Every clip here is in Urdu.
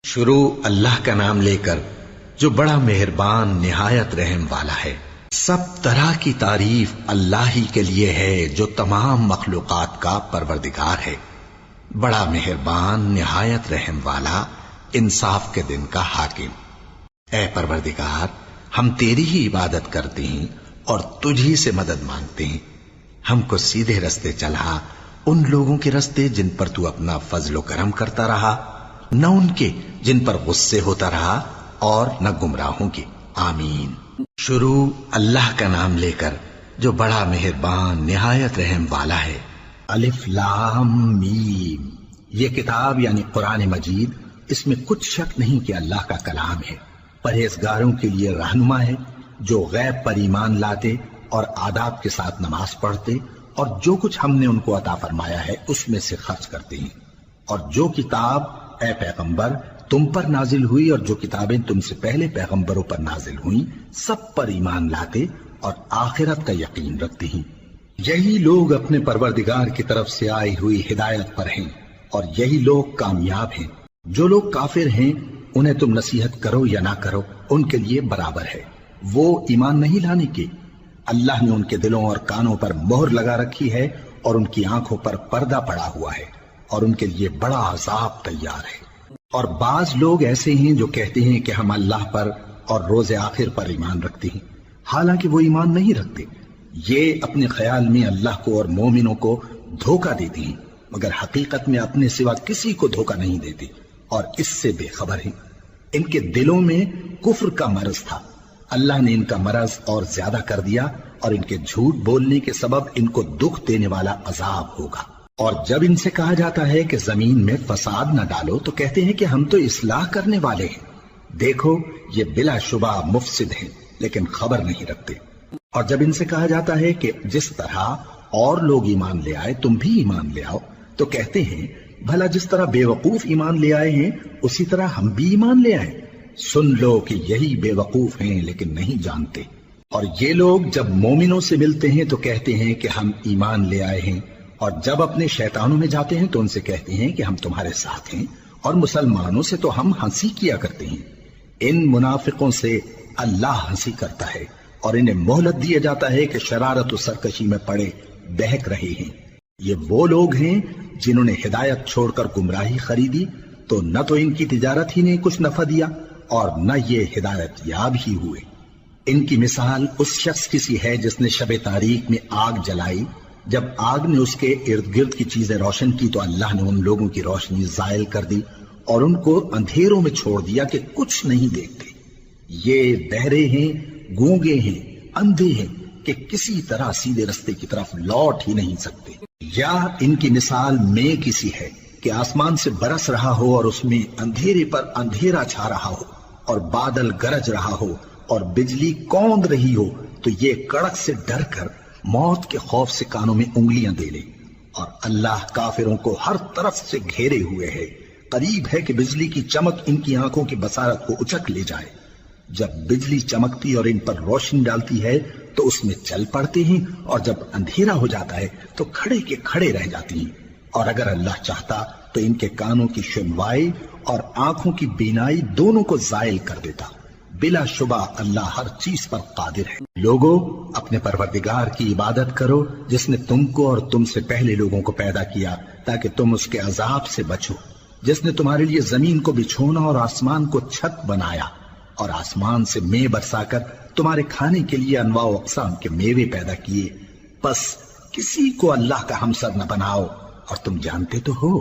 شروع اللہ کا نام لے کر جو بڑا مہربان نہایت رحم والا ہے۔ سب طرح کی تعریف اللہ ہی کے لیے ہے جو تمام مخلوقات کا پروردگار ہے، بڑا مہربان نہایت رحم والا، انصاف کے دن کا حاکم۔ اے پروردگار، ہم تیری ہی عبادت کرتے ہیں اور تجھی سے مدد مانگتے ہیں۔ ہم کو سیدھے رستے چلا، ان لوگوں کے رستے جن پر تو اپنا فضل و کرم کرتا رہا، نہ ان کے جن پر غصے ہوتا رہا اور نہ گمراہوں کے۔ آمین۔ شروع اللہ کا نام لے کر جو بڑا مہربان نہایت رحم والا ہے۔ الف لام میم۔ یہ کتاب یعنی قرآن مجید، اس میں کچھ شک نہیں کہ اللہ کا کلام ہے، پرہیزگاروں کے لیے رہنما ہے جو غیب پر ایمان لاتے اور آداب کے ساتھ نماز پڑھتے اور جو کچھ ہم نے ان کو عطا فرمایا ہے اس میں سے خرچ کرتے ہیں، اور جو کتاب اے پیغمبر تم پر نازل ہوئی اور جو کتابیں تم سے پہلے پیغمبروں پر نازل ہوئیں سب پر ایمان لاتے اور آخرت کا یقین رکھتے ہیں۔ یہی لوگ اپنے پروردگار کی طرف سے آئی ہوئی ہدایت پر ہیں اور یہی لوگ کامیاب ہیں۔ جو لوگ کافر ہیں انہیں تم نصیحت کرو یا نہ کرو ان کے لیے برابر ہے، وہ ایمان نہیں لانے کے۔ اللہ نے ان کے دلوں اور کانوں پر مہر لگا رکھی ہے اور ان کی آنکھوں پر پردہ پڑا ہوا ہے اور ان کے لیے بڑا عذاب تیار ہے۔ اور بعض لوگ ایسے ہیں جو کہتے ہیں کہ ہم اللہ پر اور روز آخر پر ایمان رکھتے ہیں، حالانکہ وہ ایمان نہیں رکھتے۔ یہ اپنے خیال میں اللہ کو اور مومنوں کو دھوکہ دیتے ہیں، مگر حقیقت میں اپنے سوا کسی کو دھوکہ نہیں دیتے اور اس سے بے خبر ہیں۔ ان کے دلوں میں کفر کا مرض تھا، اللہ نے ان کا مرض اور زیادہ کر دیا اور ان کے جھوٹ بولنے کے سبب ان کو دکھ دینے والا عذاب ہوگا۔ اور جب ان سے کہا جاتا ہے کہ زمین میں فساد نہ ڈالو تو کہتے ہیں کہ ہم تو اصلاح کرنے والے ہیں۔ دیکھو یہ بلا شبہ مفسد ہیں لیکن خبر نہیں رکھتے۔ اور جب ان سے کہا جاتا ہے کہ جس طرح اور لوگ ایمان لے آئے تم بھی ایمان لے آؤ تو کہتے ہیں بھلا جس طرح بے وقوف ایمان لے آئے ہیں اسی طرح ہم بھی ایمان لے آئیں۔ سن لو کہ یہی بے وقوف ہیں لیکن نہیں جانتے۔ اور یہ لوگ جب مومنوں سے ملتے ہیں تو کہتے ہیں کہ ہم ایمان لے آئے ہیں، اور جب اپنے شیطانوں میں جاتے ہیں تو ان سے کہتے ہیں کہ ہم تمہارے ساتھ ہیں، اور مسلمانوں سے تو ہم ہنسی کیا کرتے ہیں۔ ان منافقوں سے اللہ ہنسی کرتا ہے اور انہیں مہلت دیا جاتا ہے کہ شرارت و سرکشی میں پڑے بہک رہے ہیں۔ یہ وہ لوگ ہیں جنہوں نے ہدایت چھوڑ کر گمراہی خریدی، تو نہ تو ان کی تجارت ہی نے کچھ نفع دیا اور نہ یہ ہدایت یاب ہی ہوئے۔ ان کی مثال اس شخص کی سی ہے جس نے شب تاریک میں آگ جلائی، جب آگ نے اس کے ارد گرد کی چیزیں روشن کی تو اللہ نے ان لوگوں کی روشنی زائل کر دی اور ان کو اندھیروں میں چھوڑ دیا کہ کچھ نہیں دیکھتے۔ یہ بہرے ہیں، گونگے ہیں، اندھے ہیں کہ کسی طرح سیدھے رستے کی طرف لوٹ ہی نہیں سکتے۔ یا ان کی مثال میں کسی ہے کہ آسمان سے برس رہا ہو اور اس میں اندھیرے پر اندھیرا چھا رہا ہو اور بادل گرج رہا ہو اور بجلی کوند رہی ہو تو یہ کڑک سے ڈر کر موت کے خوف سے کانوں میں انگلیاں دے لے۔ اور اللہ کافروں کو ہر طرف سے گھیرے ہوئے ہے، قریب ہے کہ بجلی کی چمک ان کی آنکھوں کی بصارت کو اچک لے جائے۔ جب بجلی چمکتی اور ان پر روشنی ڈالتی ہے تو اس میں چل پڑتے ہیں، اور جب اندھیرا ہو جاتا ہے تو کھڑے کے کھڑے رہ جاتی ہیں۔ اور اگر اللہ چاہتا تو ان کے کانوں کی سنوائی اور آنکھوں کی بینائی دونوں کو زائل کر دیتا۔ بلا شبہ اللہ ہر چیز پر قادر ہے۔ لوگوں اپنے پروردگار کی عبادت کرو جس نے تم کو اور تم سے پہلے لوگوں کو پیدا کیا تاکہ تم اس کے عذاب سے بچو، جس نے تمہارے لیے زمین کو بچھونا اور آسمان کو چھت بنایا اور آسمان سے مے برسا کر تمہارے کھانے کے لیے انواع و اقسام کے میوے پیدا کیے۔ پس کسی کو اللہ کا ہمسر نہ بناؤ اور تم جانتے تو ہو۔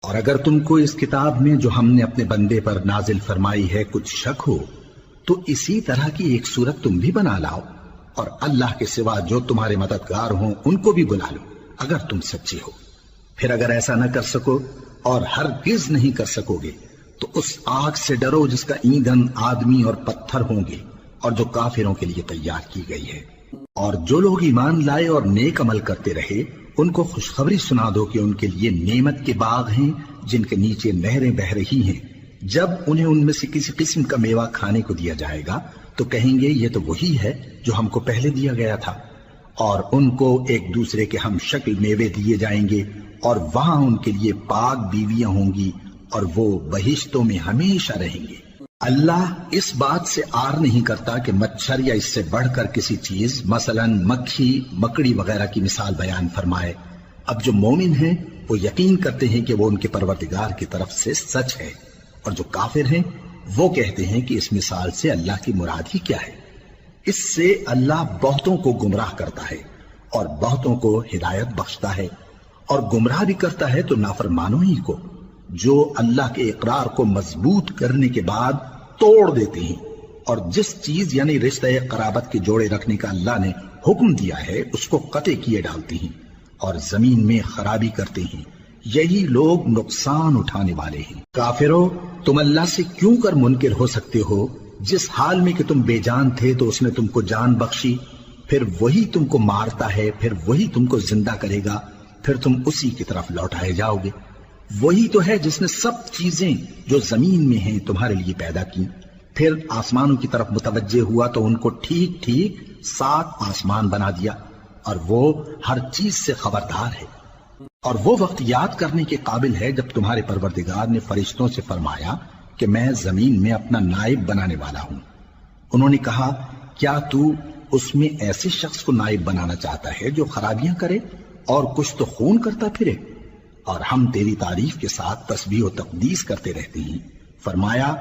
اور اگر تم کو اس کتاب میں جو ہم نے اپنے بندے پر نازل فرمائی ہے کچھ شک ہو تو اسی طرح کی ایک صورت تم بھی بنا لاؤ، اور اللہ کے سوا جو تمہارے مددگار ہوں ان کو بھی بلا لو اگر تم سچے ہو۔ پھر اگر ایسا نہ کر سکو اور ہرگز نہیں کر سکو گے تو اس آگ سے ڈرو جس کا ایندھن آدمی اور پتھر ہوں گے اور جو کافروں کے لیے تیار کی گئی ہے۔ اور جو لوگ ایمان لائے اور نیک عمل کرتے رہے ان کو خوشخبری سنا دو کہ ان کے لیے نعمت کے باغ ہیں جن کے نیچے نہریں بہہ رہی ہیں۔ جب انہیں ان میں سے کسی قسم کا میوہ کھانے کو دیا جائے گا تو کہیں گے یہ تو وہی ہے جو ہم کو پہلے دیا گیا تھا، اور ان کو ایک دوسرے کے ہم شکل میوے دیے جائیں گے اور وہاں ان کے لیے پاک بیویاں ہوں گی اور وہ بہشتوں میں ہمیشہ رہیں گے۔ اللہ اس بات سے آر نہیں کرتا کہ مچھر یا اس سے بڑھ کر کسی چیز مثلا مکھی مکڑی وغیرہ کی مثال بیان فرمائے۔ اب جو مومن ہیں وہ یقین کرتے ہیں کہ وہ ان کے پروردگار کی طرف سے سچ ہے، اور جو کافر ہیں وہ کہتے ہیں کہ اس مثال سے اللہ کی مراد ہی کیا ہے۔ اس سے اللہ بہتوں کو گمراہ کرتا ہے اور بہتوں کو ہدایت بخشتا ہے، اور گمراہ بھی کرتا ہے تو نافرمانوں ہی کو، جو اللہ کے اقرار کو مضبوط کرنے کے بعد توڑ دیتے ہیں، اور جس چیز یعنی رشتہ قرابت کے جوڑے رکھنے کا اللہ نے حکم دیا ہے اس کو قطع کیے ڈالتے ہیں اور زمین میں خرابی کرتے ہیں۔ یہی لوگ نقصان اٹھانے والے ہیں۔ کافرو، تم اللہ سے کیوں کر منکر ہو سکتے ہو؟ جس حال میں کہ تم بے جان تھے تو اس نے تم کو جان بخشی، پھر وہی تم کو مارتا ہے، پھر وہی تم کو زندہ کرے گا، پھر تم اسی کی طرف لوٹائے جاؤ گے۔ وہی تو ہے جس نے سب چیزیں جو زمین میں ہیں تمہارے لیے پیدا کی، پھر آسمانوں کی طرف متوجہ ہوا تو ان کو ٹھیک ٹھیک 7 آسمان بنا دیا، اور وہ ہر چیز سے خبردار ہے۔ اور وہ وقت یاد کرنے کے قابل ہے جب تمہارے پروردگار نے فرشتوں سے فرمایا کہ میں زمین میں اپنا نائب بنانے والا ہوں۔ انہوں نے کہا، کیا تو اس میں ایسے شخص کو نائب بنانا چاہتا ہے جو خرابیاں کرے اور کچھ تو خون کرتا پھرے؟ اور ہم تیری تعریف کے ساتھ تسبیح و تقدیس کرتے رہتے ہیں۔ فرمایا،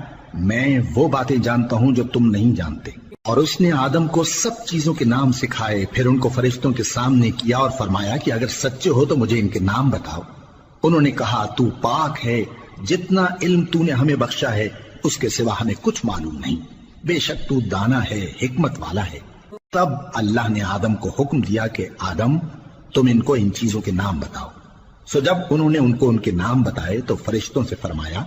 میں وہ باتیں جانتا ہوں جو تم نہیں جانتے۔ اور اس نے آدم کو سب چیزوں کے نام سکھائے، پھر ان کو فرشتوں کے سامنے کیا اور فرمایا کہ اگر سچے ہو تو مجھے ان کے نام بتاؤ۔ انہوں نے کہا، تو پاک ہے، جتنا علم تو نے ہمیں بخشا ہے اس کے سوا ہمیں کچھ معلوم نہیں، بے شک تو دانا ہے، حکمت والا ہے۔ تب اللہ نے آدم کو حکم دیا کہ آدم، تم ان کو ان چیزوں کے نام بتاؤ۔ سو جب انہوں نے ان کو ان کے نام بتائے تو فرشتوں سے فرمایا،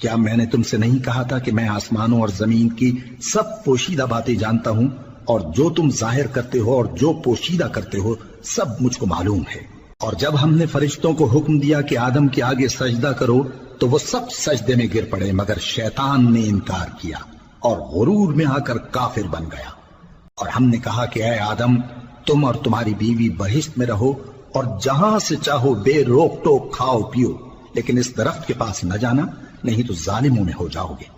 کیا میں نے تم سے نہیں کہا تھا کہ میں آسمانوں اور زمین کی سب پوشیدہ باتیں جانتا ہوں، اور جو تم ظاہر کرتے ہو اور جو پوشیدہ کرتے ہو سب مجھ کو معلوم ہے۔ اور جب ہم نے فرشتوں کو حکم دیا کہ آدم کے آگے سجدہ کرو تو وہ سب سجدے میں گر پڑے، مگر شیطان نے انکار کیا اور غرور میں آ کر کافر بن گیا۔ اور ہم نے کہا کہ اے آدم، تم اور تمہاری بیوی بہشت میں رہو اور جہاں سے چاہو بے روک ٹوک کھاؤ پیو، لیکن اس درخت کے پاس نہ جانا، نہیں تو ظالموں میں ہو جاؤ گے۔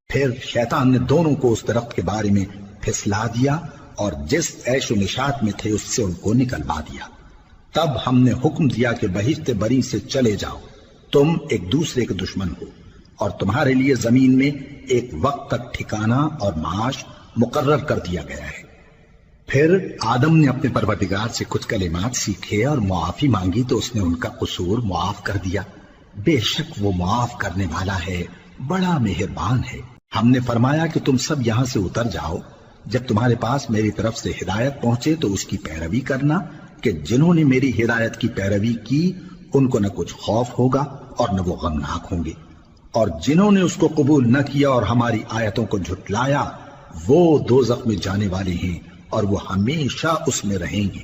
پھر شیطان نے دونوں کو اس درخت کے بارے میں پھسلا دیا اور جس عیش و نشاط میں تھے اس سے ان کو نکلوا دیا۔ تب ہم نے حکم دیا کہ بہشت بری سے چلے جاؤ، تم ایک دوسرے کے دشمن ہو، اور تمہارے لیے زمین میں ایک وقت تک ٹھکانہ اور معاش مقرر کر دیا گیا ہے۔ پھر آدم نے اپنے پروردگار سے کچھ کلمات سیکھے اور معافی مانگی تو اس نے ان کا قصور معاف کر دیا۔ بے شک وہ معاف کرنے والا ہے، بڑا مہربان ہے۔ ہم نے فرمایا کہ تم سب یہاں سے اتر جاؤ، جب تمہارے پاس میری طرف سے ہدایت پہنچے تو اس کی پیروی کرنا، کہ جنہوں نے میری ہدایت کی پیروی کی ان کو نہ کچھ خوف ہوگا اور نہ وہ غمناک ہوں گے، اور جنہوں نے اس کو قبول نہ کیا اور ہماری آیتوں کو جھٹلایا وہ دوزخ میں جانے والے ہیں اور وہ ہمیشہ اس میں رہیں گے۔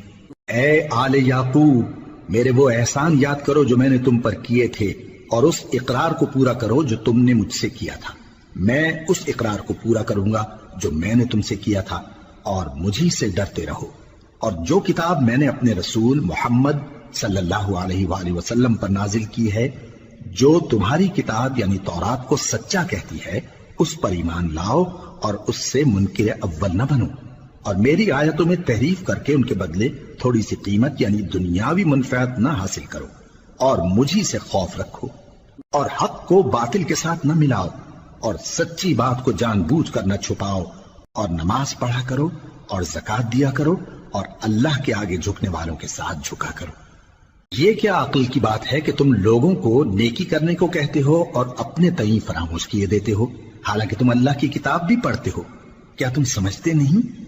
اے آل یعقوب، میرے وہ احسان یاد کرو جو میں نے تم پر کیے تھے، اور اس اقرار کو پورا کرو جو تم نے مجھ سے کیا تھا۔ میں اس اقرار کو پورا کروں گا جو میں نے تم سے کیا تھا، اور مجھی سے ڈرتے رہو۔ اور جو کتاب میں نے اپنے رسول محمد صلی اللہ علیہ وآلہ وسلم پر نازل کی ہے، جو تمہاری کتاب یعنی تورات کو سچا کہتی ہے، اس پر ایمان لاؤ اور اس سے منکر اول نہ بنو، اور میری آیتوں میں تحریف کر کے ان کے بدلے تھوڑی سی قیمت یعنی دنیاوی منفعت نہ حاصل کرو، اور مجھی سے خوف رکھو، اور حق کو باطل کے ساتھ نہ ملاؤ، اور سچی بات کو جان بوجھ کر نہ چھپاؤ، اور نماز پڑھا کرو اور زکوٰۃ دیا کرو، اور اللہ کے آگے جھکنے والوں کے ساتھ جھکا کرو۔ یہ کیا عقل کی بات ہے کہ تم لوگوں کو نیکی کرنے کو کہتے ہو اور اپنے تئیں فراموش کیے دیتے ہو، حالانکہ تم اللہ کی کتاب بھی پڑھتے ہو؟ کیا تم سمجھتے نہیں؟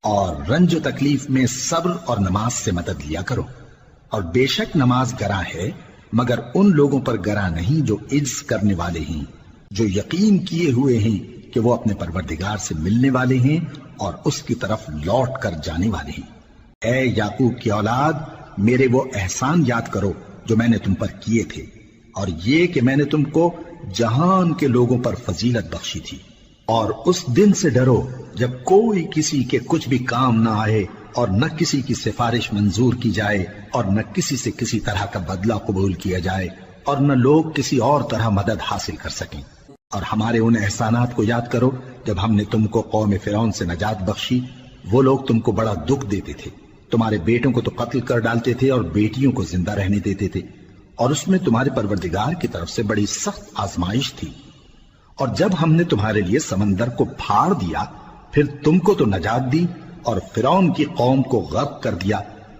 اور رنج و تکلیف میں صبر اور نماز سے مدد لیا کرو، اور بے شک نماز گراں ہے، مگر ان لوگوں پر گراں نہیں جو عجز کرنے والے ہیں، جو یقین کیے ہوئے ہیں کہ وہ اپنے پروردگار سے ملنے والے ہیں اور اس کی طرف لوٹ کر جانے والے ہیں۔ اے یعقوب کی اولاد، میرے وہ احسان یاد کرو جو میں نے تم پر کیے تھے، اور یہ کہ میں نے تم کو جہان کے لوگوں پر فضیلت بخشی تھی۔ اور اس دن سے ڈرو جب کوئی کسی کے کچھ بھی کام نہ آئے، اور نہ کسی کی سفارش منظور کی جائے، اور نہ کسی سے کسی طرح کا بدلہ قبول کیا جائے، اور نہ لوگ کسی اور طرح مدد حاصل کر سکیں۔ اور ہمارے ان احسانات کو یاد کرو جب ہم نے تم کو قوم فرعون سے نجات بخشی۔ وہ لوگ تم کو بڑا دکھ دیتے تھے، تمہارے بیٹوں کو تو قتل کر ڈالتے تھے اور بیٹیوں کو زندہ رہنے دیتے تھے، اور اس میں تمہارے پروردگار کی طرف سے بڑی سخت آزمائش تھی۔ اور جب ہم نے تمہارے لیے سمندر کو پھاڑ دیا، پھر تم کو تو نجات دی اور فرعون کی قوم کو غرق کر دیا،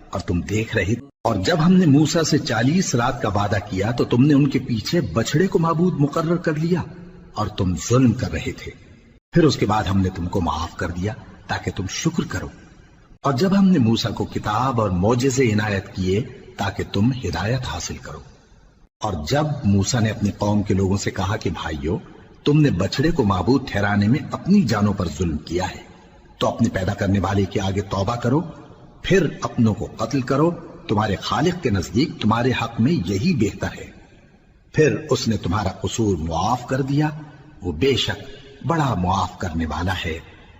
اور تم دیکھ رہے۔ اور جب ہم نے موسیٰ سے 40 رات کا وعدہ کیا تو تم نے ان کے پیچھے بچڑے کو معبود مقرر کر لیا اور تم ظلم کر رہے تھے۔ پھر اس کے بعد ہم نے تم کو معاف کر دیا تاکہ تم شکر کرو۔ اور جب ہم نے موسیٰ کو کتاب اور معجزے عنایت کیے تاکہ تم ہدایت حاصل کرو۔ اور جب موسیٰ نے اپنی قوم کے لوگوں سے کہا کہ بھائیو، تم نے بچڑے کو معبود ٹھہرانے میں اپنی جانوں پر ظلم کیا ہے، تو اپنے پیدا کرنے والے کے آگے توبہ کرو، پھر اپنوں کو قتل کرو، تمہارے خالق کے نزدیک تمہارے حق میں یہی بہتر ہے۔ پھر اس نے تمہارا قصور معاف کر دیا، وہ بے شک بڑا معاف کرنے والا ہے،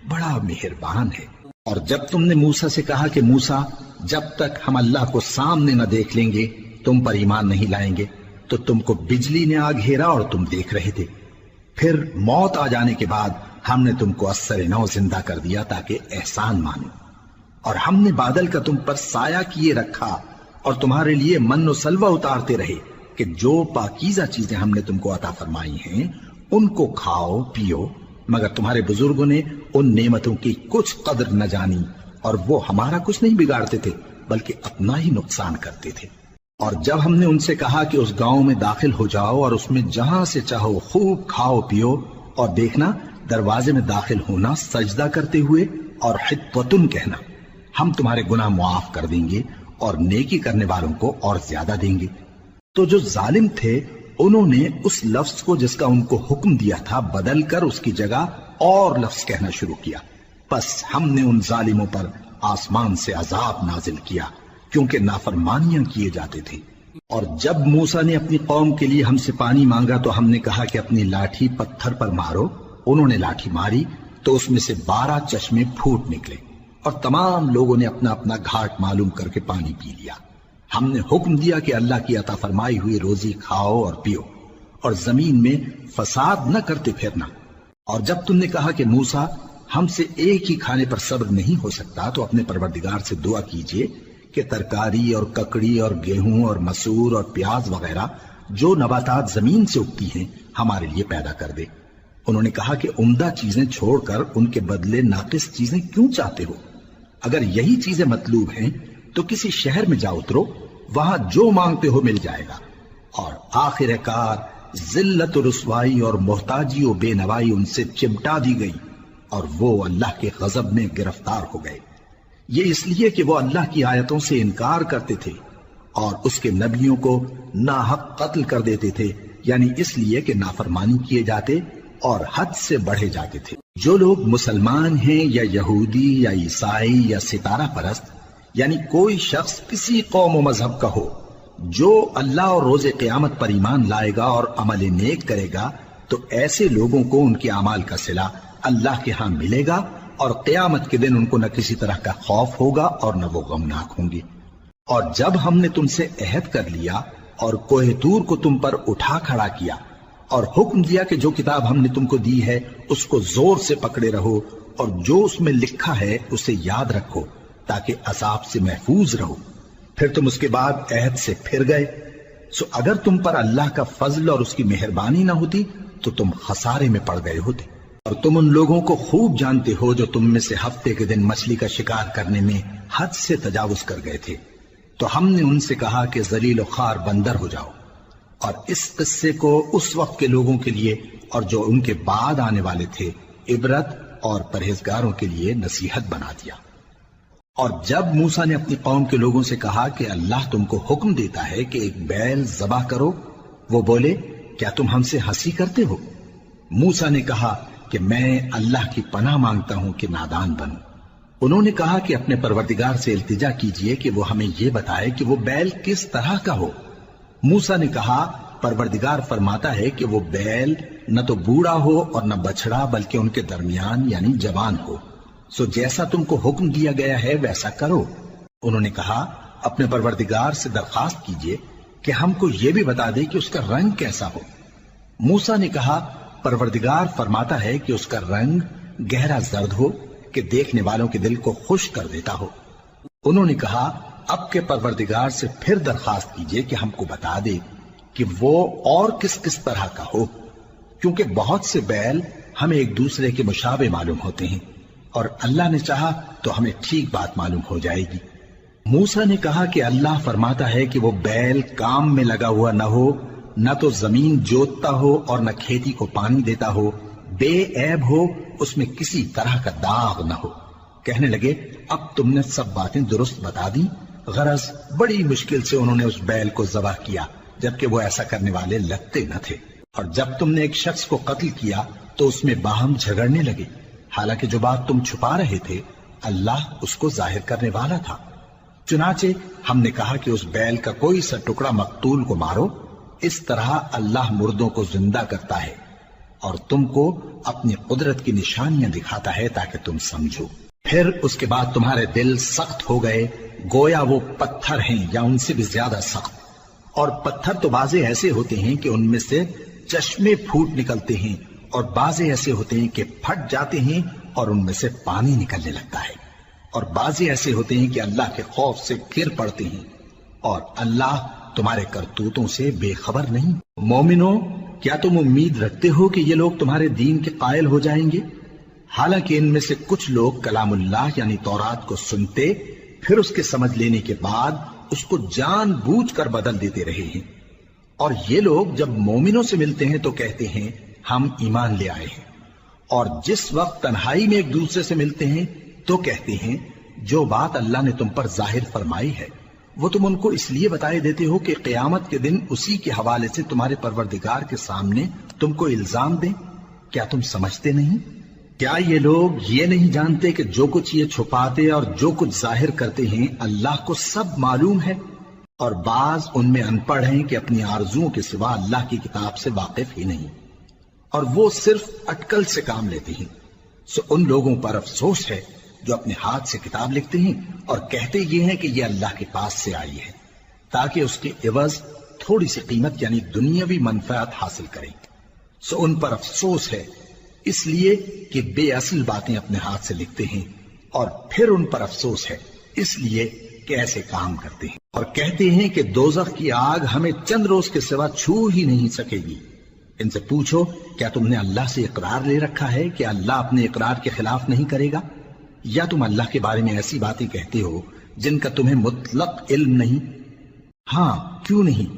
بڑا مہربان ہے۔ اور جب تم نے موسیٰ سے کہا کہ موسیٰ، جب تک ہم اللہ کو سامنے نہ دیکھ لیں گے تم پر ایمان نہیں لائیں گے، تو تم کو بجلی نے آ گھیرا اور تم دیکھ رہے تھے۔ پھر موت آ جانے کے بعد ہم نے تم کو اثر نو زندہ کر دیا تاکہ احسان مانو۔ اور ہم نے بادل کا تم پر سایہ کیے رکھا اور تمہارے لیے من و سلوہ اتارتے رہے کہ جو پاکیزہ چیزیں ہم نے تم کو عطا فرمائی ہیں ان کو کھاؤ پیو، مگر تمہارے بزرگوں نے ان نعمتوں کی کچھ قدر نہ جانی، اور وہ ہمارا کچھ نہیں بگاڑتے تھے بلکہ اپنا ہی نقصان کرتے تھے۔ اور جب ہم نے ان سے کہا کہ اس گاؤں میں داخل ہو جاؤ اور اس میں جہاں سے چاہو خوب کھاؤ پیو، اور دیکھنا دروازے میں داخل ہونا سجدہ کرتے ہوئے اور حطوۃ کہنا، ہم تمہارے گناہ معاف کر دیں گے اور نیکی کرنے والوں کو اور زیادہ دیں گے۔ تو جو ظالم تھے انہوں نے اس لفظ کو جس کا ان کو حکم دیا تھا بدل کر اس کی جگہ اور لفظ کہنا شروع کیا، پس ہم نے ان ظالموں پر آسمان سے عذاب نازل کیا کیونکہ نافرمانیاں کیے جاتے تھے۔ اور جب موسیٰ نے اپنی قوم کے لیے ہم سے پانی مانگا تو ہم نے کہا کہ اپنی لاٹھی پتھر پر مارو۔ انہوں نے لاٹھی ماری تو اس میں سے 12 چشمے پھوٹ نکلے، اور تمام لوگوں نے اپنا اپنا گھاٹ معلوم کر کے پانی پی لیا۔ ہم نے حکم دیا کہ اللہ کی عطا فرمائی ہوئی روزی کھاؤ اور پیو، اور زمین میں فساد نہ کرتے پھرنا۔ اور جب تم نے کہا کہ موسیٰ، ہم سے ایک ہی کھانے پر صبر نہیں ہو سکتا، تو اپنے پروردگار سے دعا کیجئے کہ ترکاری اور ککڑی اور گیہوں اور مسور اور پیاز وغیرہ جو نباتات زمین سے اگتی ہیں ہمارے لیے پیدا کر دے۔ انہوں نے کہا کہ عمدہ چیزیں چھوڑ کر ان کے بدلے ناقص چیزیں کیوں چاہتے ہو؟ اگر یہی چیزیں مطلوب ہیں تو کسی شہر میں جا اترو، وہاں جو مانگتے ہو مل جائے گا۔ اور آخر کار ذلت و رسوائی اور محتاجی و بے نوائی ان سے چمٹا دی گئی، اور وہ اللہ کے غضب میں گرفتار ہو گئے۔ یہ اس لیے کہ وہ اللہ کی آیتوں سے انکار کرتے تھے اور اس کے نبیوں کو ناحق قتل کر دیتے تھے، یعنی اس لیے کہ نافرمانی کیے جاتے اور حد سے بڑھے جاتے تھے۔ جو لوگ مسلمان ہیں یا یہودی یا عیسائی یا ستارہ پرست، یعنی کوئی شخص کسی قوم و مذہب کا ہو، جو اللہ اور روز قیامت پر ایمان لائے گا اور عمل نیک کرے گا، تو ایسے لوگوں کو ان کے اعمال کا صلہ اللہ کے ہاں ملے گا، اور قیامت کے دن ان کو نہ کسی طرح کا خوف ہوگا اور نہ وہ غمناک ہوں گے۔ اور جب ہم نے تم سے عہد کر لیا اور کوہ طور کو تم پر اٹھا کھڑا کیا اور حکم دیا کہ جو کتاب ہم نے تم کو دی ہے اس کو زور سے پکڑے رہو، اور جو اس میں لکھا ہے اسے یاد رکھو تاکہ عذاب سے محفوظ رہو، پھر تم اس کے بعد عہد سے پھر گئے، سو اگر تم پر اللہ کا فضل اور اس کی مہربانی نہ ہوتی تو تم خسارے میں پڑ گئے ہوتے۔ اور تم ان لوگوں کو خوب جانتے ہو جو تم میں سے ہفتے کے دن مچھلی کا شکار کرنے میں حد سے تجاوز کر گئے تھے، تو ہم نے ان سے کہا کہ ذلیل و خوار بندر ہو جاؤ، اور اس قصے کو اس وقت کے لوگوں کے لیے اور جو ان کے بعد آنے والے تھے عبرت اور پرہیزگاروں کے لیے نصیحت بنا دیا۔ اور جب موسیٰ نے اپنی قوم کے لوگوں سے کہا کہ اللہ تم کو حکم دیتا ہے کہ ایک بیل ذبح کرو، وہ بولے کیا تم ہم سے ہنسی کرتے ہو؟ موسیٰ نے کہا کہ میں اللہ کی پناہ مانگتا ہوں کہ نادان بنوں۔ انہوں نے کہا کہ اپنے پروردگار سے التجا کیجئے کہ وہ ہمیں یہ بتائے کہ وہ بیل کس طرح کا ہو۔ موسیٰ نے کہا پروردگار فرماتا ہے کہ وہ بیل نہ تو بوڑھا ہو اور نہ بچڑا بلکہ ان کے درمیان یعنی جوان ہو، سو جیسا تم کو حکم دیا گیا ہے ویسا کرو۔ انہوں نے کہا اپنے پروردگار سے درخواست کیجئے کہ ہم کو یہ بھی بتا دے کہ اس کا رنگ کیسا ہو۔ موسیٰ نے کہا پروردگار فرماتا ہے کہ اس کا رنگ گہرا زرد ہو کہ دیکھنے والوں کے دل کو خوش کر دیتا ہو۔ انہوں نے کہا اب کے پروردگار سے پھر درخواست کیجئے کہ ہم کو بتا دے کہ وہ اور کس کس طرح کا ہو، کیونکہ بہت سے بیل ہمیں ایک دوسرے کے مشابہ معلوم ہوتے ہیں، اور اللہ نے چاہا تو ہمیں ٹھیک بات معلوم ہو جائے گی۔ موسیٰ نے کہا کہ اللہ فرماتا ہے کہ وہ بیل کام میں لگا ہوا نہ ہو، نہ تو زمین جوتتا ہو اور نہ کھیتی کو پانی دیتا ہو، بے عیب ہو، اس میں کسی طرح کا داغ نہ ہو۔ کہنے لگے اب تم نے سب باتیں درست بتا دی۔ غرض بڑی مشکل سے انہوں نے اس بیل کو ذبح کیا، جبکہ وہ ایسا کرنے والے لگتے نہ تھے۔ اور جب تم نے ایک شخص کو قتل کیا تو اس میں باہم جھگڑنے لگے، حالانکہ جو بات تم چھپا رہے تھے اللہ اس کو ظاہر کرنے والا تھا۔ چنانچہ ہم نے کہا کہ اس بیل کا کوئی سا ٹکڑا مقتول کو مارو، اس طرح اللہ مردوں کو زندہ کرتا ہے اور تم کو اپنی قدرت کی نشانیاں دکھاتا ہے تاکہ تم سمجھو۔ پھر اس کے بعد تمہارے دل سخت ہو گئے، گویا وہ پتھر ہیں یا ان سے بھی زیادہ سخت۔ اور پتھر تو بعضے ایسے ہوتے ہیں کہ ان میں سے چشمے پھوٹ نکلتے ہیں، اور بعضے ایسے ہوتے ہیں کہ پھٹ جاتے ہیں اور ان میں سے پانی نکلنے لگتا ہے، اور بعضے ایسے ہوتے ہیں کہ اللہ کے خوف سے گر پڑتے ہیں، اور اللہ تمہارے کرتوتوں سے بے خبر نہیں۔ مومنو، کیا تم امید رکھتے ہو کہ یہ لوگ تمہارے دین کے قائل ہو جائیں گے؟ حالانکہ ان میں سے کچھ لوگ کلام اللہ یعنی تورات کو سنتے، پھر اس کے سمجھ لینے کے بعد اس کو جان بوجھ کر بدل دیتے رہے ہیں، اور یہ لوگ جب مومنوں سے ملتے ہیں تو کہتے ہیں ہم ایمان لے آئے ہیں، اور جس وقت تنہائی میں ایک دوسرے سے ملتے ہیں تو کہتے ہیں جو بات اللہ نے تم پر ظاہر فرمائی ہے وہ تم ان کو اس لیے بتائے دیتے ہو کہ قیامت کے دن اسی کے حوالے سے تمہارے پروردگار کے سامنے تم کو الزام دیں۔ کیا تم سمجھتے نہیں؟ کیا یہ لوگ یہ نہیں جانتے کہ جو کچھ یہ چھپاتے اور جو کچھ ظاہر کرتے ہیں اللہ کو سب معلوم ہے؟ اور بعض ان میں ان پڑھ ہیں کہ اپنی آرزوؤں کے سوا اللہ کی کتاب سے واقف ہی نہیں، اور وہ صرف اٹکل سے کام لیتے ہیں۔ سو ان لوگوں پر افسوس ہے جو اپنے ہاتھ سے کتاب لکھتے ہیں اور کہتے یہ ہیں کہ یہ اللہ کے پاس سے آئی ہے، تاکہ اس کے عوض تھوڑی سی قیمت یعنی دنیاوی منفعت حاصل کریں۔ سو ان پر افسوس ہے اس لیے کہ بے اصل باتیں اپنے ہاتھ سے لکھتے ہیں، اور پھر ان پر افسوس ہے اس لیے کہ ایسے کام کرتے ہیں، اور کہتے ہیں کہ دوزخ کی آگ ہمیں چند روز کے سوا چھو ہی نہیں سکے گی۔ ان سے پوچھو کیا تم نے اللہ سے اقرار لے رکھا ہے کہ اللہ اپنے اقرار کے خلاف نہیں کرے گا؟ یا تم اللہ کے بارے میں ایسی باتیں کہتے ہو جن کا تمہیں مطلق علم نہیں؟ ہاں کیوں نہیں،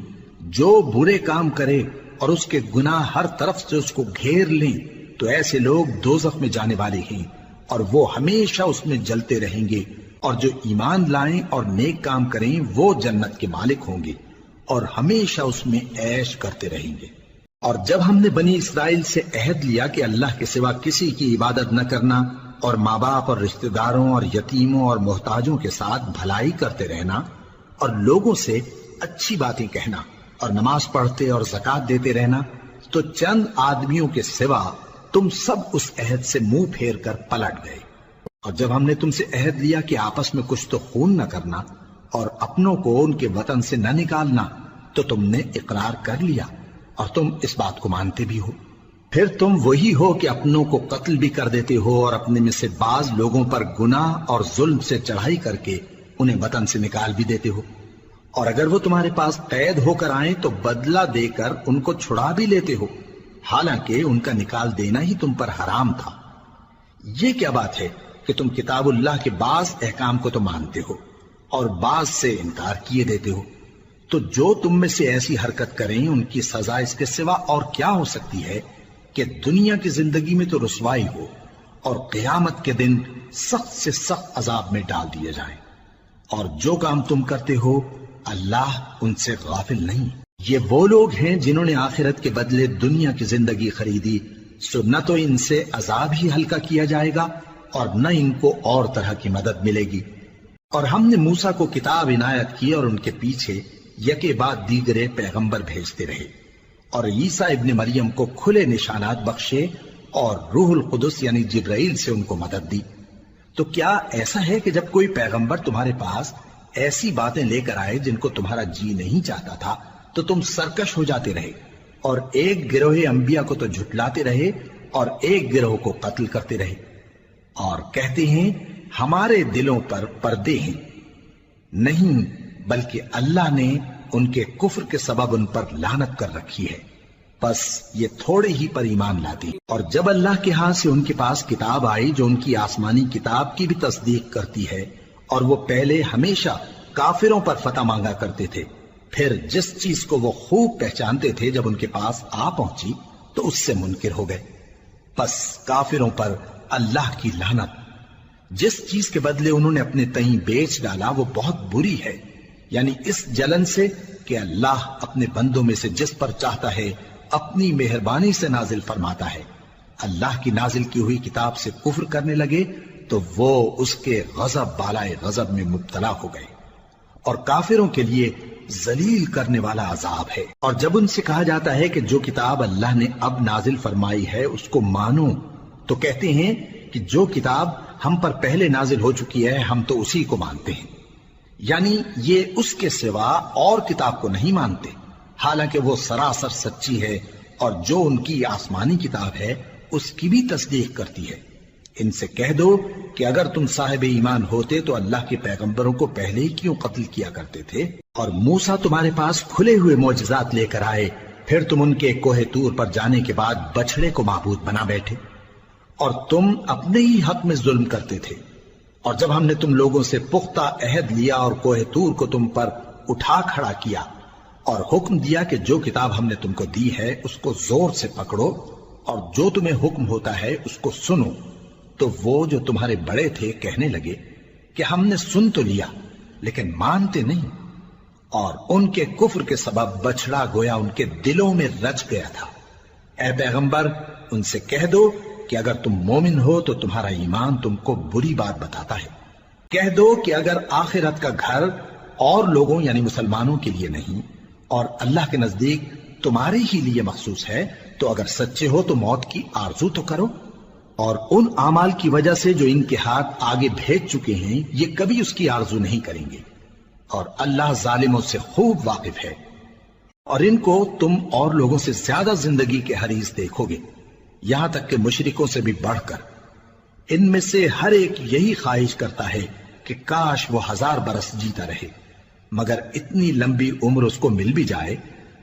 جو برے کام کرے اور اس کے گناہ ہر طرف سے اس کو گھیر لیں تو ایسے لوگ دوزخ میں جانے والے ہیں، اور وہ ہمیشہ اس میں جلتے رہیں گے، اور جو ایمان لائیں اور نیک کام کریں وہ جنت کے مالک ہوں گے اور ہمیشہ اس میں عیش کرتے رہیں گے۔ اور جب ہم نے بنی اسرائیل سے عہد لیا کہ اللہ کے سوا کسی کی عبادت نہ کرنا، اور ماں باپ اور رشتہ داروں اور یتیموں اور محتاجوں کے ساتھ بھلائی کرتے رہنا، اور لوگوں سے اچھی باتیں کہنا، اور نماز پڑھتے اور زکوٰۃ دیتے رہنا، تو چند آدمیوں کے سوا تم سب اس عہد سے منہ پھیر کر پلٹ گئے۔ اور جب ہم نے تم سے عہد لیا کہ آپس میں کچھ تو خون نہ کرنا اور اپنوں کو ان کے وطن سے نہ نکالنا، تو تم نے اقرار کر لیا اور تم اس بات کو مانتے بھی ہو۔ پھر تم وہی ہو کہ اپنوں کو قتل بھی کر دیتے ہو، اور اپنے میں سے بعض لوگوں پر گناہ اور ظلم سے چڑھائی کر کے انہیں وطن سے نکال بھی دیتے ہو، اور اگر وہ تمہارے پاس قید ہو کر آئیں تو بدلہ دے کر ان کو چھڑا بھی لیتے ہو، حالانکہ ان کا نکال دینا ہی تم پر حرام تھا۔ یہ کیا بات ہے کہ تم کتاب اللہ کے بعض احکام کو تو مانتے ہو اور بعض سے انکار کیے دیتے ہو؟ تو جو تم میں سے ایسی حرکت کریں ان کی سزا اس کے سوا اور کیا ہو سکتی ہے کہ دنیا کی زندگی میں تو رسوائی ہو اور قیامت کے دن سخت سے سخت عذاب میں ڈال دیے جائیں۔ اور جو کام تم کرتے ہو اللہ ان سے غافل نہیں۔ یہ وہ لوگ ہیں جنہوں نے آخرت کے بدلے دنیا کی زندگی خریدی، سو نہ تو ان سے عذاب ہی ہلکا کیا جائے گا اور نہ ان کو اور طرح کی مدد ملے گی۔ اور ہم نے موسیٰ کو کتاب عنایت کی اور ان کے پیچھے یکے بعد دیگرے پیغمبر بھیجتے رہے، اور عیسیٰ ابن مریم کو کھلے نشانات بخشے اور روح القدس یعنی جبرائیل سے ان کو مدد دی۔ تو کیا ایسا ہے کہ جب کوئی پیغمبر تمہارے پاس ایسی باتیں لے کر آئے جن کو تمہارا جی نہیں چاہتا تھا تو تم سرکش ہو جاتے رہے، اور ایک گروہ انبیاء کو تو جھٹلاتے رہے اور ایک گروہ کو قتل کرتے رہے، اور کہتے ہیں ہمارے دلوں پر پردے ہیں، نہیں بلکہ اللہ نے ان کے کفر کے سبب ان پر لعنت کر رکھی ہے، پس یہ تھوڑے ہی پر ایمان لاتے ہیں۔ اور جب اللہ کے ہاں سے ان کے پاس کتاب آئی جو ان کی آسمانی کتاب کی بھی تصدیق کرتی ہے، اور وہ پہلے ہمیشہ کافروں پر فتح مانگا کرتے تھے، پھر جس چیز کو وہ خوب پہچانتے تھے جب ان کے پاس آ پہنچی تو اس سے منکر ہو گئے، پس کافروں پر اللہ کی لعنت۔ جس چیز کے بدلے انہوں نے اپنے تئیں بیچ ڈالا وہ بہت بری ہے، یعنی اس جلن سے کہ اللہ اپنے بندوں میں سے جس پر چاہتا ہے اپنی مہربانی سے نازل فرماتا ہے۔ اللہ کی نازل کی ہوئی کتاب سے کفر کرنے لگے تو وہ اس کے غضب بالائے غضب میں مبتلا ہو گئے، اور کافروں کے لیے ذلیل کرنے والا عذاب ہے۔ اور جب ان سے کہا جاتا ہے کہ جو کتاب اللہ نے اب نازل فرمائی ہے اس کو مانو، تو کہتے ہیں کہ جو کتاب ہم پر پہلے نازل ہو چکی ہے ہم تو اسی کو مانتے ہیں، یعنی یہ اس کے سوا اور کتاب کو نہیں مانتے، حالانکہ وہ سراسر سچی ہے، اور جو ان کی آسمانی کتاب ہے اس کی بھی تصدیق کرتی ہے۔ ان سے کہہ دو کہ اگر تم صاحب ایمان ہوتے تو اللہ کے پیغمبروں کو پہلے ہی کیوں قتل کیا کرتے تھے؟ اور موسیٰ تمہارے پاس کھلے ہوئے معجزات لے کر آئے، پھر تم ان کے کوہ طور پر جانے کے بعد بچڑے کو معبود بنا بیٹھے، اور تم اپنے ہی حق میں ظلم کرتے تھے۔ اور جب ہم نے تم لوگوں سے پختہ عہد لیا اور کوہ طور کو تم پر اٹھا کھڑا کیا، اور حکم دیا کہ جو کتاب ہم نے تم کو دی ہے اس کو زور سے پکڑو، اور جو تمہیں حکم ہوتا ہے اس کو سنو، تو وہ جو تمہارے بڑے تھے کہنے لگے کہ ہم نے سن تو لیا لیکن مانتے نہیں، اور ان کے کفر کے سبب بچڑا گویا ان کے دلوں میں رچ گیا تھا۔ اے پیغمبر ان سے کہہ دو کہ اگر تم مومن ہو تو تمہارا ایمان تم کو بری بات بتاتا ہے۔ کہہ دو کہ اگر آخرت کا گھر اور لوگوں یعنی مسلمانوں کے لیے نہیں اور اللہ کے نزدیک تمہارے ہی لیے مخصوص ہے تو اگر سچے ہو تو موت کی آرزو تو کرو، اور ان اعمال کی وجہ سے جو ان کے ہاتھ آگے بھیج چکے ہیں یہ کبھی اس کی آرزو نہیں کریں گے، اور اللہ ظالموں سے خوب واقف ہے۔ اور ان کو تم اور لوگوں سے زیادہ زندگی کے حریص دیکھو گے، یہاں تک کہ مشرکوں سے بھی بڑھ کر۔ ان میں سے ہر ایک یہی خواہش کرتا ہے کہ کاش وہ 1000 برس جیتا رہے، مگر اتنی لمبی عمر اس کو مل بھی جائے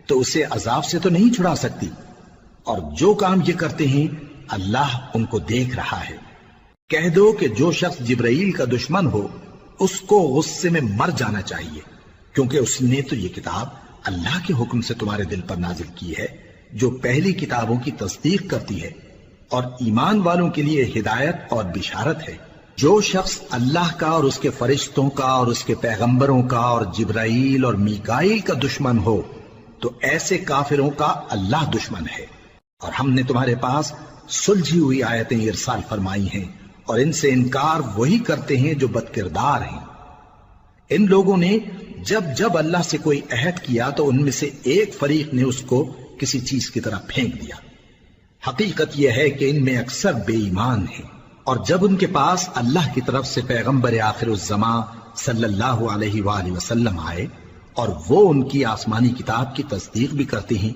تو اسے عذاب سے تو نہیں چھڑا سکتی، اور جو کام یہ کرتے ہیں اللہ ان کو دیکھ رہا ہے۔ کہہ دو کہ جو شخص جبرائیل کا دشمن ہو اس کو غصے میں مر جانا چاہیے، کیونکہ اس نے تو یہ کتاب اللہ کے حکم سے تمہارے دل پر نازل کی ہے جو پہلی کتابوں کی تصدیق کرتی ہے، اور ایمان والوں کے لیے ہدایت اور بشارت ہے۔ جو شخص اللہ کا اور اس کے فرشتوں کا اور اس کے پیغمبروں کا اور جبرائیل اور میکائیل کا دشمن ہو تو ایسے کافروں کا اللہ دشمن ہے۔ اور ہم نے تمہارے پاس سلجھی ہوئی آیتیں ارسال فرمائی ہیں، اور ان سے انکار وہی کرتے ہیں جو بد کردار ہیں۔ ان لوگوں نے جب جب اللہ سے کوئی عہد کیا تو ان میں سے ایک فریق نے اس کو کسی چیز کی طرح پھینک دیا۔ حقیقت یہ ہے کہ ان میں اکثر بے ایمان ہیں، اور جب ان کے پاس اللہ کی طرف سے پیغمبر آخر الزماں صلی اللہ علیہ وآلہ وسلم آئے اور وہ ان کی آسمانی کتاب کی تصدیق بھی کرتے ہیں،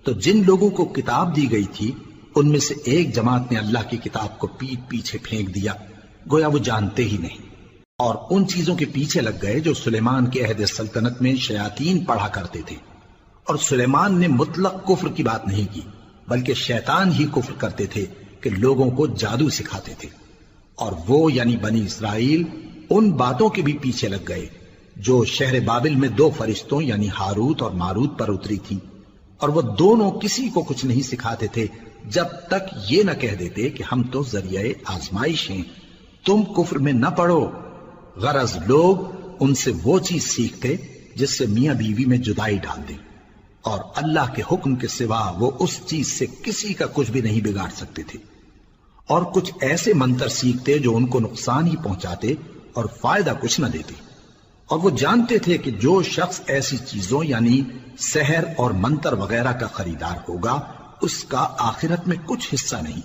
تو جن لوگوں کو کتاب دی گئی تھی ان میں سے ایک جماعت نے اللہ کی کتاب کو پیٹ پیچھے پھینک دیا، گویا وہ جانتے ہی نہیں، اور ان چیزوں کے پیچھے لگ گئے جو سلیمان کے عہد سلطنت میں شیاطین پڑھا کرتے تھے۔ اور سلیمان نے مطلق کفر کی بات نہیں کی، بلکہ شیطان ہی کفر کرتے تھے کہ لوگوں کو جادو سکھاتے تھے، اور وہ یعنی بنی اسرائیل ان باتوں کے بھی پیچھے لگ گئے جو شہر بابل میں 2 فرشتوں یعنی ہاروت اور ماروت پر اتری تھی، اور وہ دونوں کسی کو کچھ نہیں سکھاتے تھے جب تک یہ نہ کہہ دیتے کہ ہم تو ذریعہ آزمائش ہیں، تم کفر میں نہ پڑو۔ غرض لوگ ان سے وہ چیز سیکھتے جس سے میاں بیوی میں جدائی ڈال دیں، اور اللہ کے حکم کے سوا وہ اس چیز سے کسی کا کچھ بھی نہیں بگاڑ سکتے تھے، اور کچھ ایسے منتر سیکھتے جو ان کو نقصان ہی پہنچاتے اور فائدہ کچھ نہ دیتے، اور وہ جانتے تھے کہ جو شخص ایسی چیزوں یعنی سحر اور منتر وغیرہ کا خریدار ہوگا اس کا آخرت میں کچھ حصہ نہیں،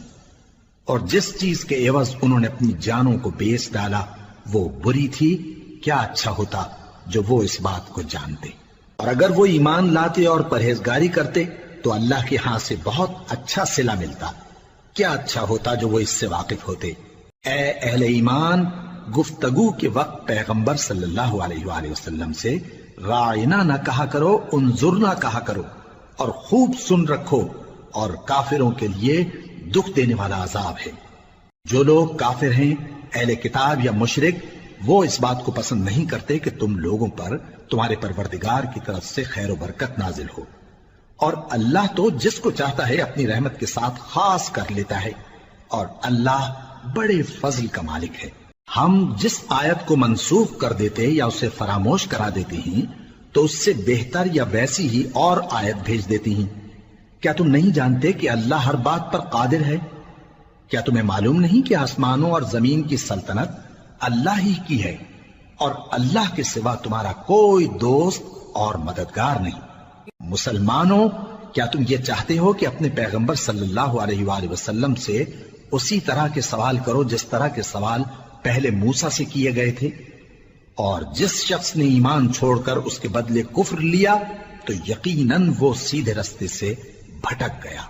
اور جس چیز کے عوض انہوں نے اپنی جانوں کو بیچ ڈالا وہ بری تھی، کیا اچھا ہوتا جو وہ اس بات کو جانتے۔ اور اگر وہ ایمان لاتے اور پرہیزگاری کرتے تو اللہ کے ہاں سے بہت اچھا صلہ ملتا. کیا اچھا ہوتا جو وہ اس سے واقف ہوتے. اے اہل ایمان، گفتگو کے وقت پیغمبر صلی اللہ علیہ وآلہ وسلم سے رائنا نہ کہا کرو، انظرنا کہا کرو، اور خوب سن رکھو، اور کافروں کے لیے دکھ دینے والا عذاب ہے. جو لوگ کافر ہیں، اہل کتاب یا مشرک، وہ اس بات کو پسند نہیں کرتے کہ تم لوگوں پر تمہارے پروردگار کی طرف سے خیر و برکت نازل ہو، اور اللہ تو جس کو چاہتا ہے اپنی رحمت کے ساتھ خاص کر لیتا ہے، اور اللہ بڑے فضل کا مالک ہے. ہم جس آیت کو منسوخ کر دیتے یا اسے فراموش کرا دیتے ہیں تو اس سے بہتر یا ویسی ہی اور آیت بھیج دیتی ہیں. کیا تم نہیں جانتے کہ اللہ ہر بات پر قادر ہے؟ کیا تمہیں معلوم نہیں کہ آسمانوں اور زمین کی سلطنت اللہ ہی کی ہے، اور اللہ کے سوا تمہارا کوئی دوست اور مددگار نہیں. مسلمانوں، کیا تم یہ چاہتے ہو کہ اپنے پیغمبر صلی اللہ علیہ وآلہ وسلم سے اسی طرح کے سوال کرو جس طرح کے سوال پہلے موسیٰ سے کیے گئے تھے؟ اور جس شخص نے ایمان چھوڑ کر اس کے بدلے کفر لیا تو یقیناً وہ سیدھے رستے سے بھٹک گیا.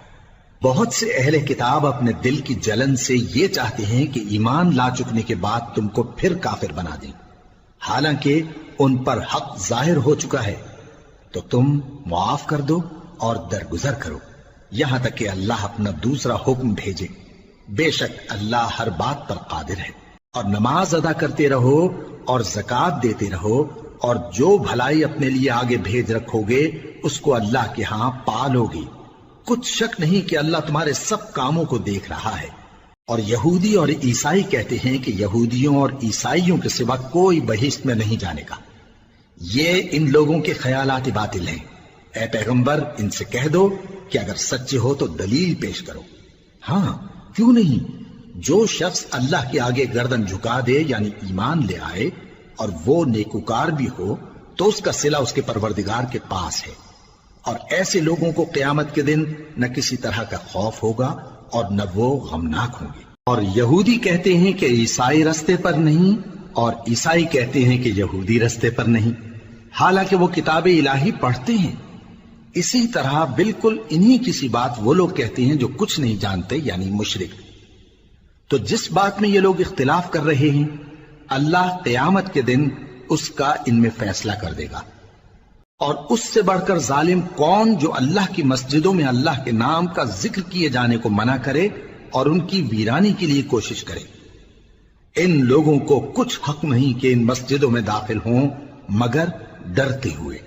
بہت سے اہل کتاب اپنے دل کی جلن سے یہ چاہتے ہیں کہ ایمان لا چکنے کے بعد تم کو پھر کافر بنا دیں، حالانکہ ان پر حق ظاہر ہو چکا ہے. تو تم معاف کر دو اور درگزر کرو یہاں تک کہ اللہ اپنا دوسرا حکم بھیجے. بے شک اللہ ہر بات پر قادر ہے. اور نماز ادا کرتے رہو اور زکوٰۃ دیتے رہو، اور جو بھلائی اپنے لیے آگے بھیج رکھو گے اس کو اللہ کے ہاں پالو گے. کچھ شک نہیں کہ اللہ تمہارے سب کاموں کو دیکھ رہا ہے. اور یہودی اور عیسائی کہتے ہیں کہ یہودیوں اور عیسائیوں کے سوا کوئی بہشت میں نہیں جانے کا. یہ ان لوگوں کے خیالات باطل ہیں. اے پیغمبر، ان سے کہہ دو کہ اگر سچے ہو تو دلیل پیش کرو. ہاں کیوں نہیں، جو شخص اللہ کے آگے گردن جھکا دے یعنی ایمان لے آئے اور وہ نیکوکار بھی ہو تو اس کا صلہ اس کے پروردگار کے پاس ہے. اور ایسے لوگوں کو قیامت کے دن نہ کسی طرح کا خوف ہوگا اور نہ وہ غمناک ہوں گے. اور یہودی کہتے ہیں کہ عیسائی رستے پر نہیں، اور عیسائی کہتے ہیں کہ یہودی رستے پر نہیں، حالانکہ وہ کتاب الہی پڑھتے ہیں. اسی طرح بالکل انہی کسی بات وہ لوگ کہتے ہیں جو کچھ نہیں جانتے یعنی مشرک. تو جس بات میں یہ لوگ اختلاف کر رہے ہیں اللہ قیامت کے دن اس کا ان میں فیصلہ کر دے گا. اور اس سے بڑھ کر ظالم کون جو اللہ کی مسجدوں میں اللہ کے نام کا ذکر کیے جانے کو منع کرے اور ان کی ویرانی کے لیے کوشش کرے. ان لوگوں کو کچھ حق نہیں کہ ان مسجدوں میں داخل ہوں مگر ڈرتے ہوئے.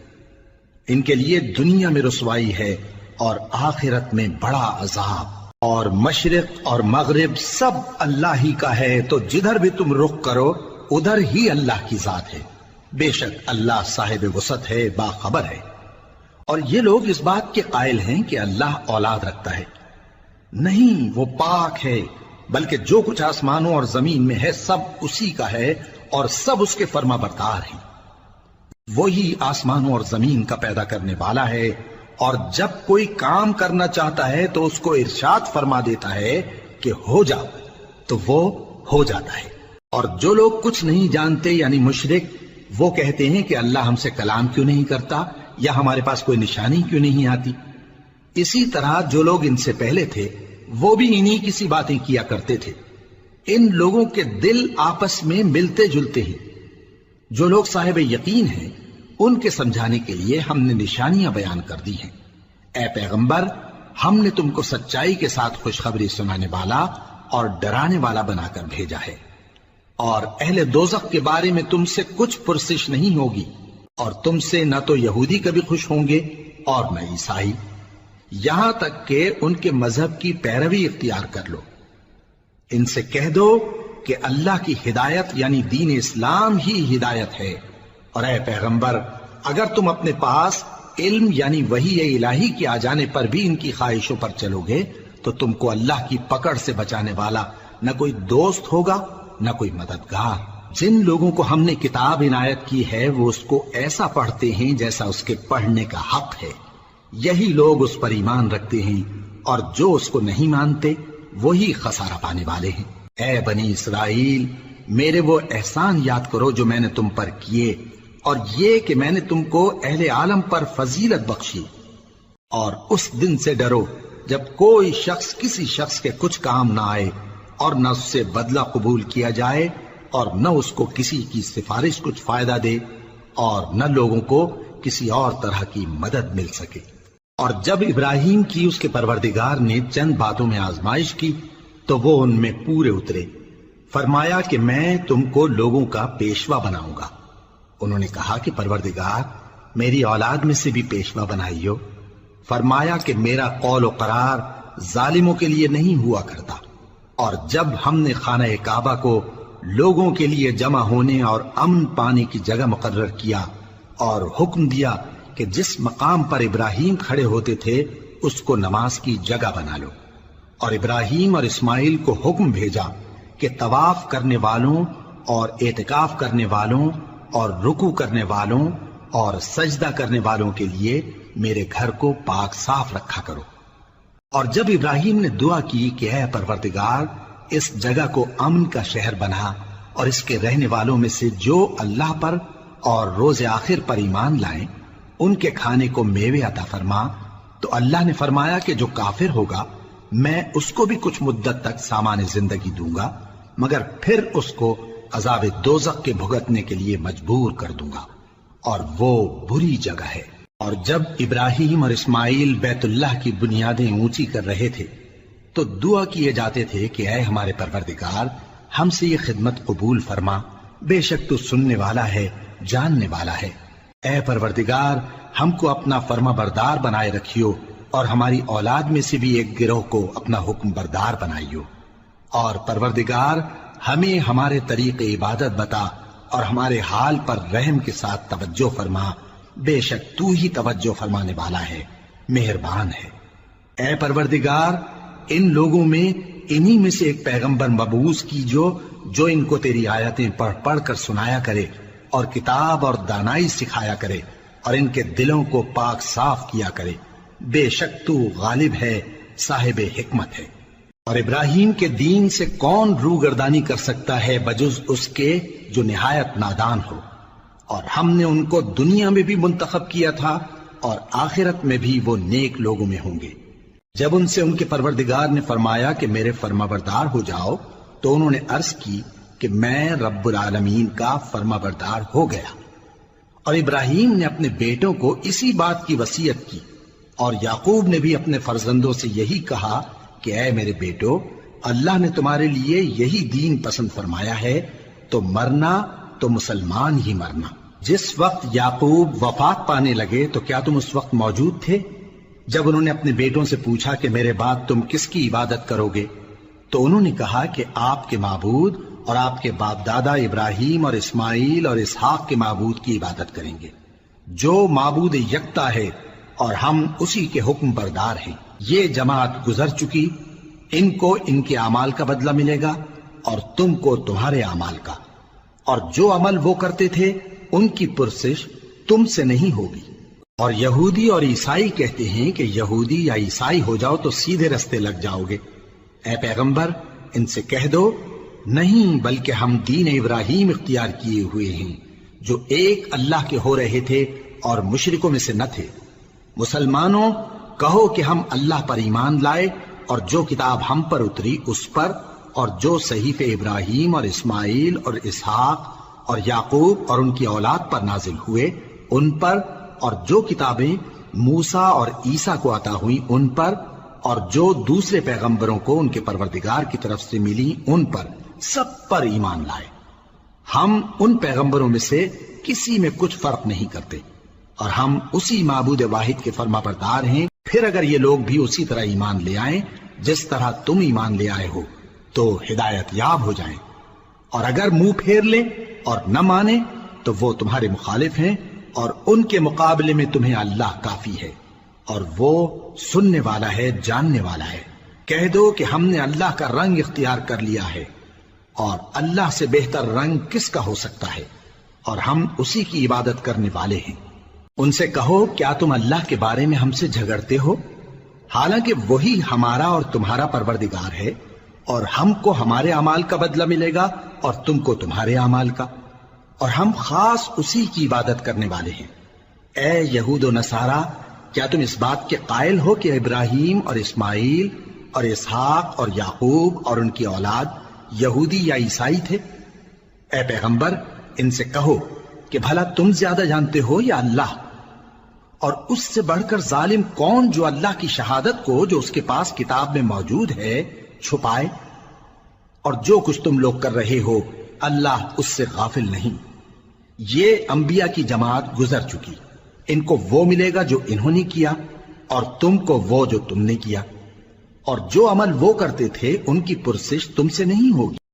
ان کے لیے دنیا میں رسوائی ہے اور آخرت میں بڑا عذاب. اور مشرق اور مغرب سب اللہ ہی کا ہے، تو جدھر بھی تم رخ کرو ادھر ہی اللہ کی ذات ہے. بے شک اللہ صاحب وسعت ہے، باخبر ہے. اور یہ لوگ اس بات کے قائل ہیں کہ اللہ اولاد رکھتا ہے. نہیں، وہ پاک ہے، بلکہ جو کچھ آسمانوں اور زمین میں ہے سب اسی کا ہے اور سب اس کے فرما بردار ہیں. وہی آسمانوں اور زمین کا پیدا کرنے والا ہے، اور جب کوئی کام کرنا چاہتا ہے تو اس کو ارشاد فرما دیتا ہے کہ ہو جا، تو وہ ہو جاتا ہے. اور جو لوگ کچھ نہیں جانتے یعنی مشرک، وہ کہتے ہیں کہ اللہ ہم سے کلام کیوں نہیں کرتا یا ہمارے پاس کوئی نشانی کیوں نہیں آتی. اسی طرح جو لوگ ان سے پہلے تھے وہ بھی انہی کسی باتیں کیا کرتے تھے. ان لوگوں کے دل آپس میں ملتے جلتے ہیں. جو لوگ صاحب یقین ہیں ان کے سمجھانے کے لیے ہم نے نشانیاں بیان کر دی ہیں. اے پیغمبر، ہم نے تم کو سچائی کے ساتھ خوشخبری سنانے والا اور ڈرانے والا بنا کر بھیجا ہے. اور اہل دوزخ کے بارے میں تم سے کچھ پرسش نہیں ہوگی، اور تم سے نہ تو یہودی کبھی خوش ہوں گے اور نہ عیسائی، یہاں تک کہ ان کے مذہب کی پیروی اختیار کر لو. ان سے کہہ دو کہ اللہ کی ہدایت یعنی دین اسلام ہی ہدایت ہے. اور اے پیغمبر، اگر تم اپنے پاس علم یعنی وحی الہی کے آ جانے پر بھی ان کی خواہشوں پر چلو گے تو تم کو اللہ کی پکڑ سے بچانے والا نہ کوئی دوست ہوگا نہ کوئی مددگار. جن لوگوں کو ہم نے کتاب عنایت کی ہے وہ اس کو ایسا پڑھتے ہیں جیسا اس کے پڑھنے کا حق ہے. یہی لوگ اس پر ایمان رکھتے ہیں، اور جو اس کو نہیں مانتے وہی خسارہ پانے والے ہیں. اے بنی اسرائیل، میرے وہ احسان یاد کرو جو میں نے تم پر کیے، اور یہ کہ میں نے تم کو اہل عالم پر فضیلت بخشی، اور اس دن سے ڈرو جب کوئی شخص کسی شخص کے کچھ کام نہ آئے اور نہ اس سے بدلہ قبول کیا جائے اور نہ اس کو کسی کی سفارش کچھ فائدہ دے اور نہ لوگوں کو کسی اور طرح کی مدد مل سکے۔ اور جب ابراہیم کی اس کے پروردگار نے چند باتوں میں آزمائش کی تو وہ ان میں پورے اترے۔ فرمایا کہ میں تم کو لوگوں کا پیشوا بناؤں گا۔ انہوں نے کہا کہ پروردگار میری اولاد میں سے بھی پیشوا بنائیو۔ فرمایا کہ میرا قول و قرار ظالموں کے لیے نہیں ہوا کرتا۔ اور جب ہم نے خانہ کعبہ کو لوگوں کے لیے جمع ہونے اور امن پانے کی جگہ مقرر کیا اور حکم دیا کہ جس مقام پر ابراہیم کھڑے ہوتے تھے اس کو نماز کی جگہ بنا لو، اور ابراہیم اور اسماعیل کو حکم بھیجا کہ طواف کرنے والوں اور اعتکاف کرنے والوں اور رکوع کرنے والوں اور سجدہ کرنے والوں کے لیے میرے گھر کو پاک صاف رکھا کرو۔ اور جب ابراہیم نے دعا کی کہ اے پروردگار اس جگہ کو امن کا شہر بنا اور اس کے رہنے والوں میں سے جو اللہ پر اور روز آخر پر ایمان لائیں ان کے کھانے کو میوے عطا فرما، تو اللہ نے فرمایا کہ جو کافر ہوگا میں اس کو بھی کچھ مدت تک سامان زندگی دوں گا، مگر پھر اس کو عذاب دوزخ کے بھگتنے کے لیے مجبور کر دوں گا، اور وہ بری جگہ ہے۔ اور جب ابراہیم اور اسماعیل بیت اللہ کی بنیادیں اونچی کر رہے تھے تو دعا کیے جاتے تھے کہ اے ہمارے پروردگار ہم سے یہ خدمت قبول فرما، بے شک تو سننے والا ہے، جاننے والا ہے۔ اے پروردگار ہم کو اپنا فرما بردار بنائے رکھیو، اور ہماری اولاد میں سے بھی ایک گروہ کو اپنا حکم بردار بنائیو، اور پروردگار ہمیں ہمارے طریق عبادت بتا اور ہمارے حال پر رحم کے ساتھ توجہ فرما، بے شک تو ہی توجہ فرمانے والا ہے، مہربان ہے۔ اے پروردگار ان لوگوں میں انہی میں سے ایک پیغمبر مبعوث کی جو ان کو تیری آیتیں پڑھ پڑھ کر سنایا کرے اور کتاب اور دانائی سکھایا کرے اور ان کے دلوں کو پاک صاف کیا کرے، بے شک تو غالب ہے، صاحب حکمت ہے۔ اور ابراہیم کے دین سے کون روگردانی کر سکتا ہے بجز اس کے جو نہایت نادان ہو، اور ہم نے ان کو دنیا میں بھی منتخب کیا تھا اور آخرت میں بھی وہ نیک لوگوں میں ہوں گے۔ جب ان سے ان کے پروردگار نے فرمایا کہ میرے فرمانبردار ہو جاؤ تو انہوں نے عرض کی کہ میں رب العالمین کا فرمانبردار ہو گیا۔ اور ابراہیم نے اپنے بیٹوں کو اسی بات کی وصیت کی، اور یعقوب نے بھی اپنے فرزندوں سے یہی کہا کہ اے میرے بیٹو، اللہ نے تمہارے لیے یہی دین پسند فرمایا ہے، تو مرنا تو مسلمان ہی مرنا۔ جس وقت یعقوب وفات پانے لگے تو کیا تم اس وقت موجود تھے جب انہوں نے اپنے بیٹوں سے پوچھا کہ میرے بعد تم کس کی عبادت کرو گے؟ تو انہوں نے کہا کہ آپ کے معبود اور آپ کے باپ دادا ابراہیم اور اسماعیل اور اسحاق کے معبود کی عبادت کریں گے، جو معبود یکتا ہے اور ہم اسی کے حکم بردار ہیں۔ یہ جماعت گزر چکی، ان کو ان کے اعمال کا بدلہ ملے گا اور تم کو تمہارے اعمال کا، اور جو عمل وہ کرتے تھے ان کی پرسش تم سے نہیں ہوگی۔ اور یہودی اور عیسائی کہتے ہیں کہ یہودی یا عیسائی ہو جاؤ تو سیدھے رستے لگ جاؤ گے۔ اے پیغمبر ان سے کہہ دو نہیں، بلکہ ہم دین ابراہیم اختیار کیے ہوئے ہیں جو ایک اللہ کے ہو رہے تھے اور مشرکوں میں سے نہ تھے۔ مسلمانوں کہو کہ ہم اللہ پر ایمان لائے اور جو کتاب ہم پر اتری اس پر، اور جو صحیفے ابراہیم اور اسماعیل اور اسحاق اور یعقوب اور ان کی اولاد پر نازل ہوئے ان پر، اور جو کتابیں موسیٰ اور عیسیٰ کو عطا ہوئیں ان پر، اور جو دوسرے پیغمبروں کو ان کے پروردگار کی طرف سے ملی ان پر، سب پر ایمان لائے۔ ہم ان پیغمبروں میں سے کسی میں کچھ فرق نہیں کرتے، اور ہم اسی معبود واحد کے فرما بردار ہیں۔ پھر اگر یہ لوگ بھی اسی طرح ایمان لے آئیں جس طرح تم ایمان لے آئے ہو تو ہدایت یاب ہو جائیں، اور اگر منہ پھیر لیں اور نہ مانیں تو وہ تمہارے مخالف ہیں، اور ان کے مقابلے میں تمہیں اللہ کافی ہے، اور وہ سننے والا ہے، جاننے والا ہے۔ کہہ دو کہ ہم نے اللہ کا رنگ اختیار کر لیا ہے، اور اللہ سے بہتر رنگ کس کا ہو سکتا ہے، اور ہم اسی کی عبادت کرنے والے ہیں۔ ان سے کہو کیا تم اللہ کے بارے میں ہم سے جھگڑتے ہو، حالانکہ وہی ہمارا اور تمہارا پروردگار ہے، اور ہم کو ہمارے اعمال کا بدلہ ملے گا اور تم کو تمہارے اعمال کا۔ اور ہم خاص اسی کی عبادت کرنے والے ہیں۔ اے یہود و نصارا، کیا تم اس بات کے قائل ہو کہ ابراہیم اور اسماعیل اور اسحاق اور یعقوب اور ان کی اولاد یہودی یا عیسائی تھے؟ اے پیغمبر، ان سے کہو کہ بھلا تم زیادہ جانتے ہو یا اللہ؟ اور اس سے بڑھ کر ظالم کون جو اللہ کی شہادت کو جو اس کے پاس کتاب میں موجود ہے چھپائے؟ اور جو کچھ تم لوگ کر رہے ہو اللہ اس سے غافل نہیں۔ یہ انبیاء کی جماعت گزر چکی، ان کو وہ ملے گا جو انہوں نے کیا، اور تم کو وہ جو تم نے کیا، اور جو عمل وہ کرتے تھے ان کی پرسش تم سے نہیں ہوگی۔